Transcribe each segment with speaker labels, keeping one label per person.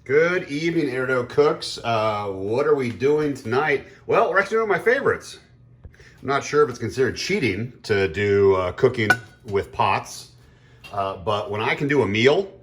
Speaker 1: Good evening, Doak cooks. What are we doing tonight? Well, we're actually doing my favorites. I'm not sure if it's considered cheating to do cooking with pots, but when I can do a meal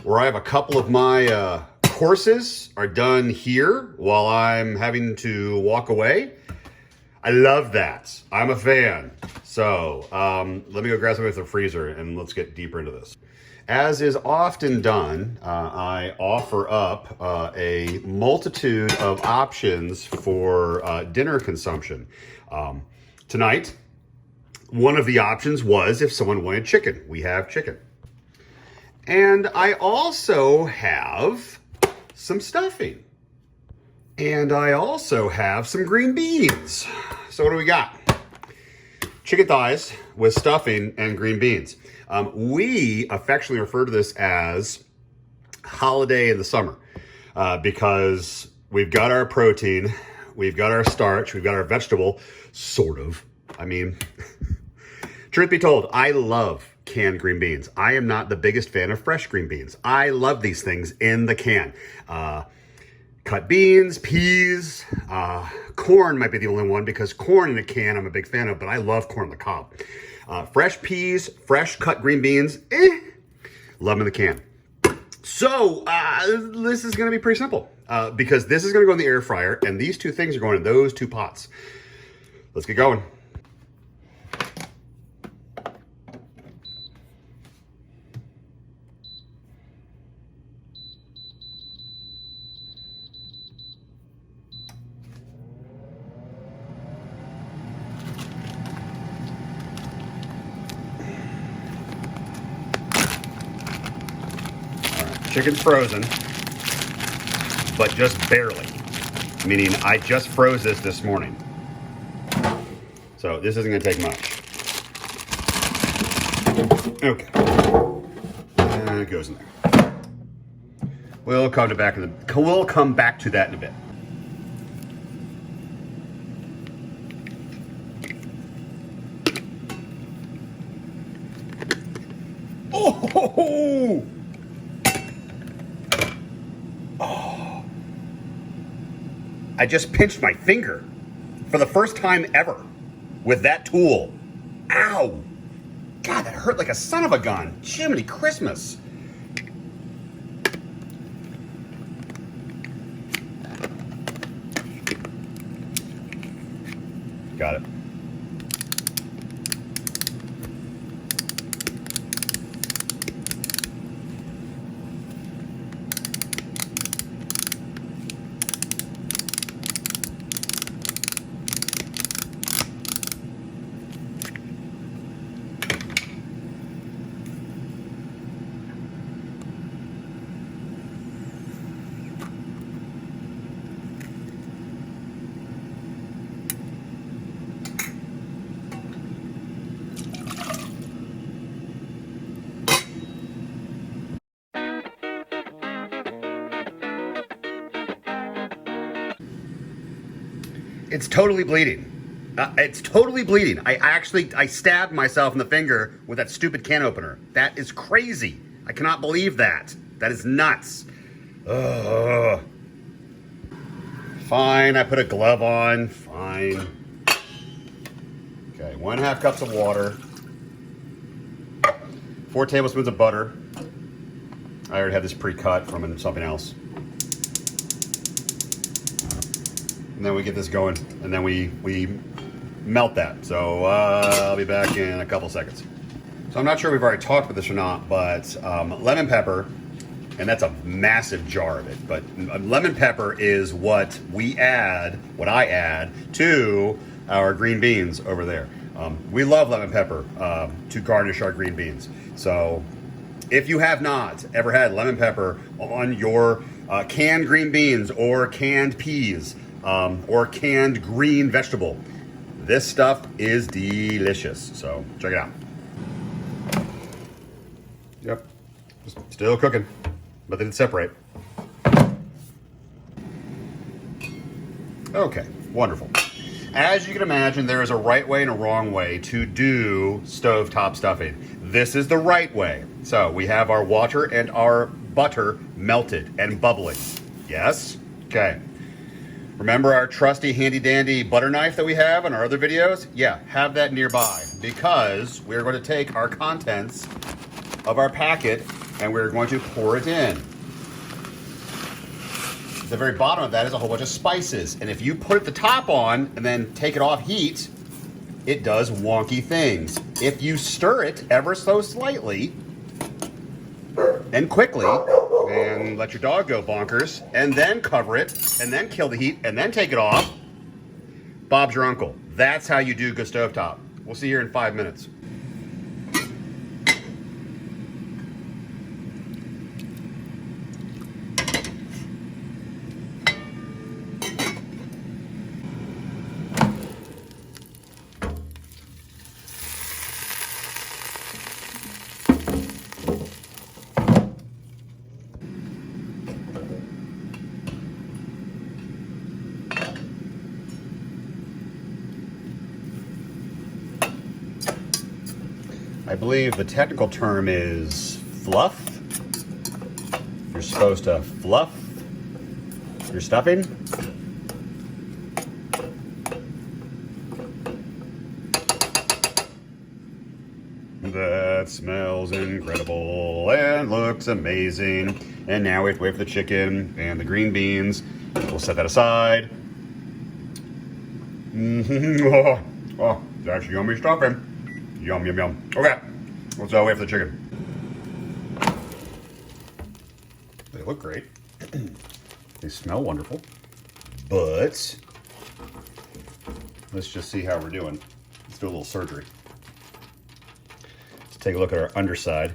Speaker 1: where I have a couple of my courses are done here while I'm having to walk away, I love that. I'm a fan. So let me go grab something from the freezer and let's get deeper into this. As is often done, I offer up a multitude of options for dinner consumption. Tonight, one of the options was if someone wanted chicken. We have chicken. And I also have some stuffing. And I also have some green beans. So what do we got? Chicken thighs with stuffing and green beans. We affectionately refer to this as holiday in the summer because we've got our protein, we've got our starch, we've got our vegetable, sort of. I mean, truth be told, I love canned green beans. I am not the biggest fan of fresh green beans. I love these things in the can. Cut beans, peas, corn might be the only one because corn in a can I'm a big fan of, but I love corn on the cob. Fresh peas, fresh cut green beans, love them in the can. So this is gonna be pretty simple because this is gonna go in the air fryer and these two things are going in those two pots. Let's get going. Chicken's frozen, but just barely, meaning I just froze this morning. So this isn't gonna take much. Okay, and it goes in there. We'll come back to that in a bit. Oh! I just pinched my finger for the first time ever with that tool. Ow! God, that hurt like a son of a gun. Jiminy Christmas. Got it. It's totally bleeding. It's totally bleeding. I stabbed myself in the finger with that stupid can opener. That is crazy. I cannot believe that. That is nuts. Ugh. Fine, I put a glove on. Fine. Okay, 1/2 cups of water. 4 tablespoons of butter. I already had this pre-cut from something else. And then we get this going, and then we melt that. So I'll be back in a couple seconds. So I'm not sure if we've already talked about this or not, but lemon pepper, and that's a massive jar of it, but lemon pepper is what I add to our green beans over there. We love lemon pepper to garnish our green beans. So if you have not ever had lemon pepper on your canned green beans or canned peas, or canned green vegetable, this stuff is delicious. So check it out. Yep, still cooking, but they did separate. Okay, wonderful. As you can imagine, there is a right way and a wrong way to do stovetop stuffing. This is the right way. So we have our water and our butter melted and bubbling. Yes? Okay. Remember our trusty handy dandy butter knife that we have in our other videos? Yeah, have that nearby because we're going to take our contents of our packet and we're going to pour it in. The very bottom of that is a whole bunch of spices. And if you put the top on and then take it off heat, it does wonky things. If you stir it ever so slightly and quickly, and let your dog go bonkers, and then cover it, and then kill the heat, and then take it off, Bob's your uncle. That's how you do good stovetop. We'll see you here in 5 minutes. I believe the technical term is fluff. You're supposed to fluff your stuffing. That smells incredible and looks amazing. And now we have to wait for the chicken and the green beans. We'll set that aside. Oh, it's actually yummy stuffing. Yum, yum, yum. Okay, let's wait for the chicken. They look great. They smell wonderful. But let's just see how we're doing. Let's do a little surgery. Let's take a look at our underside.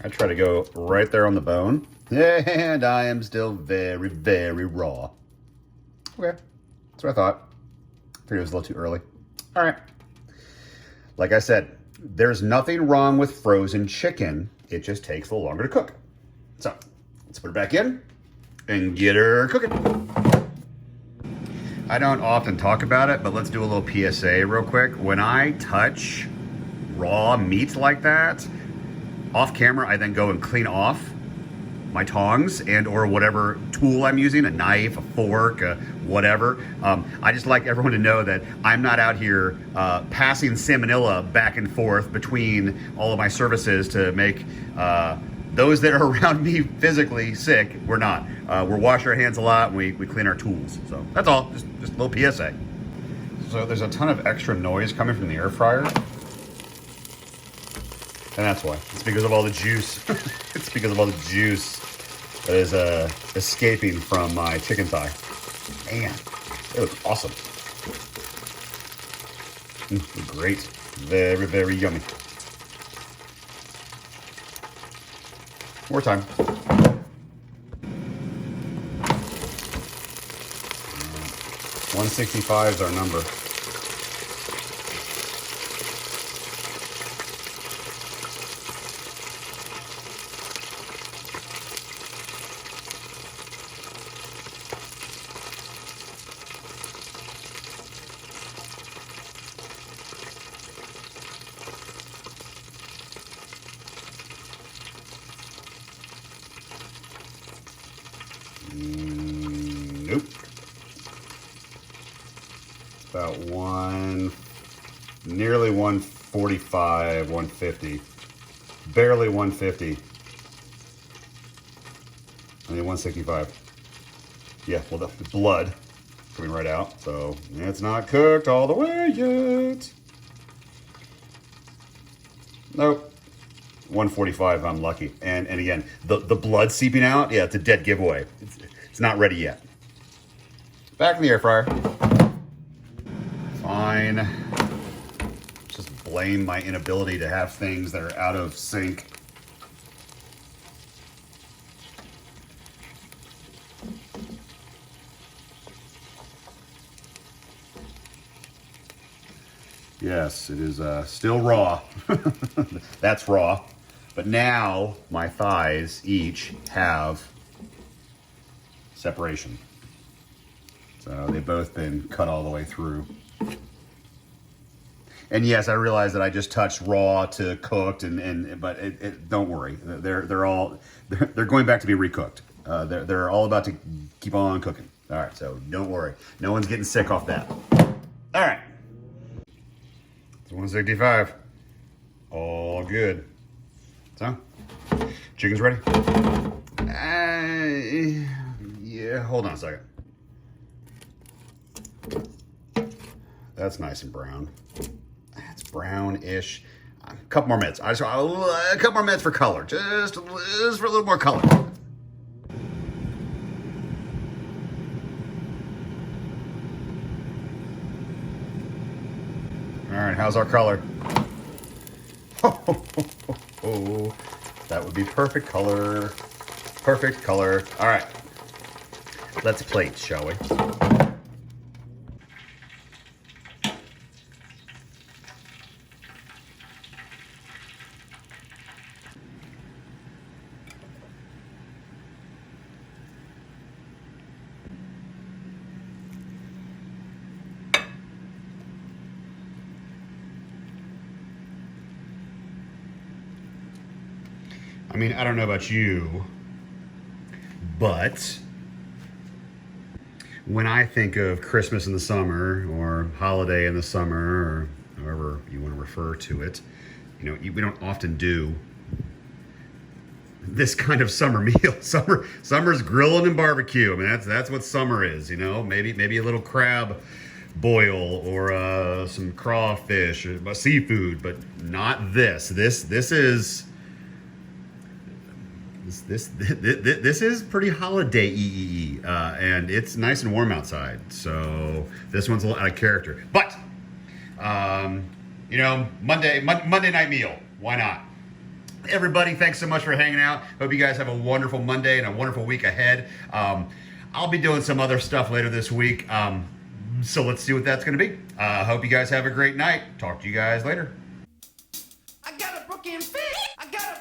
Speaker 1: I try to go right there on the bone. And I am still very, very raw. Okay, that's what I thought. It was a little too early. All right. Like I said, there's nothing wrong with frozen chicken. It just takes a little longer to cook. So let's put her back in and get her cooking. I don't often talk about it, but let's do a little PSA real quick. When I touch raw meat like that, off camera, I then go and clean off my tongs and or whatever tool I'm using, a knife, a fork, whatever. I just like everyone to know that I'm not out here passing salmonella back and forth between all of my services to make those that are around me physically sick. We're not. We're washing our hands a lot and we clean our tools. So that's all, just a little PSA. So there's a ton of extra noise coming from the air fryer. And that's why. It's because of all the juice. It's because of all the juice that is escaping from my chicken thigh. Man, it looks awesome. Great. Very, very yummy. More time. 165 is our number. Nope. About nearly 145, 150. Barely 150. I mean 165. Yeah, well the blood coming right out, so it's not cooked all the way yet. Nope. 145, I'm lucky. And again, the blood seeping out, yeah, it's a dead giveaway. It's not ready yet. Back in the air fryer. Fine. Just blame my inability to have things that are out of sync. Yes, it is still raw. That's raw. But now my thighs each have separation. So they've both been cut all the way through. And yes, I realize that I just touched raw to cooked, but don't worry, they're going back to be recooked. They're all about to keep on cooking. All right, so don't worry, no one's getting sick off that. All right, it's 165, all good. So, chicken's ready. Yeah, hold on a second. That's nice and brown. That's brownish. A couple more minutes. A couple more minutes for color. Just for a little more color. All right, how's our color? Oh, that would be perfect color. Perfect color. All right, let's plate, shall we? I mean, I don't know about you, but when I think of Christmas in the summer or holiday in the summer or however you want to refer to it, you know, we don't often do this kind of summer meal. Summer's grilling and barbecue. I mean, that's what summer is, you know. Maybe a little crab boil or some crawfish or seafood, but not this. This is pretty holiday-y, and it's nice and warm outside. So this one's a little out of character, but you know, Monday night meal. Why not? Everybody, thanks so much for hanging out. Hope you guys have a wonderful Monday and a wonderful week ahead. I'll be doing some other stuff later this week, so let's see what that's going to be. Hope you guys have a great night. Talk to you guys later.
Speaker 2: I got a broken fit. I got a